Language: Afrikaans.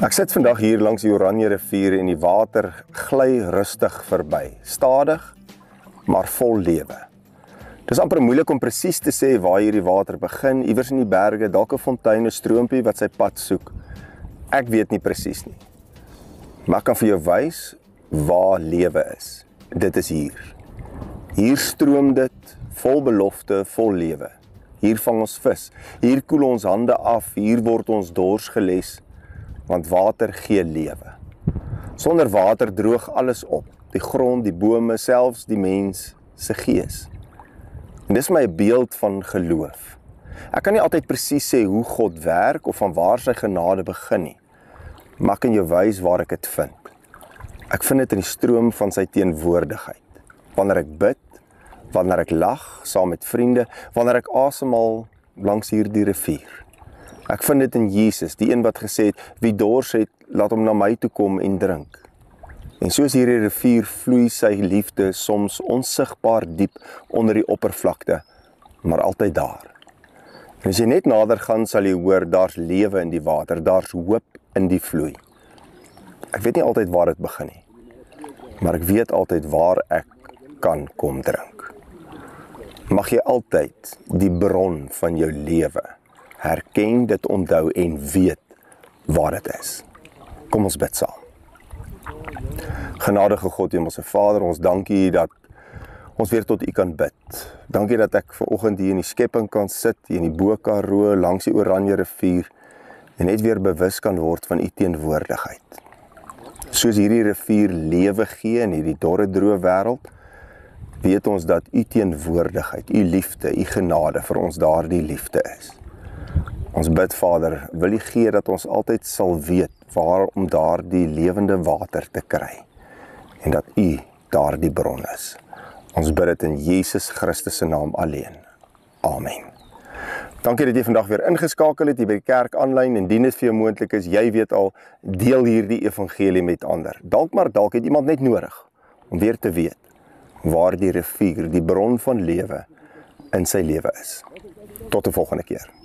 Ek sit vandag hier langs die Oranje rivier en die water gly rustig verby. Stadig, maar vol lewe. Dis amper moeilik om presies te sê waar hierdie water begin, iewers in die berge, dalk 'n fontein, 'n stroompie wat sy pad soek. Ek weet nie presies nie. Maar ek kan vir jou wys waar lewe is. Dit is hier. Hier stroom dit, vol belofte, vol lewe. Hier vang ons vis, hier koel ons hande af, hier word ons dors geles, want water gee lewe. Sonder water droog alles op, die grond, die bome, selfs die mens se gees. En dis my beeld van geloof. Ek kan nie altyd presies sê hoe God werk of van waar sy genade begin nie, maar ek kan jou wys waar ek dit vind. Ek vind dit in die stroom van sy teenwoordigheid. Wanneer ek bid, wanneer ek lag saam met vriende, wanneer ek asemhaal langs hierdie rivier. Ek vind dit in Jesus, die een wat gesê het, wie dors het, laat hom na my toe kom en drink. En soos hierdie rivier vloei sy liefde soms onsigbaar diep onder die oppervlakte, maar altyd daar. En as jy net nader gaan, sal jy hoor, daar's lewe in die water, daar's hoop in die vloei. Ek weet nie altyd waar dit begin nie, maar ek weet altyd waar ek kan kom drink. Mag jy altyd die bron van jou lewe herken, dit onthou en weet waar dit is. Kom ons bid saam. Genadige God, Hemelse Vader, ons dankie dat ons weer tot U kan bid. Dankie dat ek vanoggend hier in die skepping kan sit, hier in die Bo-Karoo, langs die Oranje rivier, en net weer bewus kan word van U teenwoordigheid. Soos hierdie rivier lewe gee in hierdie dorre, droë wêreld, weet ons dat U teenwoordigheid, U liefde, U genade vir ons daardie liefde is. Ons bid, Vader, wil U gee dat ons altyd sal weet waar om daardie lewende water te kry en dat U daardie bron is. Ons bid dit in Jesus Christus se naam alleen. Amen. Dankie dat jy vandag weer ingeskakel het hier by die kerk aanlyn, en indien dit vir jou moontlik is, jy weet al, deel hierdie evangelie met ander. Dalk het iemand net nodig om weer te weet waar die rivier, die bron van lewe in sy lewe is. Tot 'n volgende keer.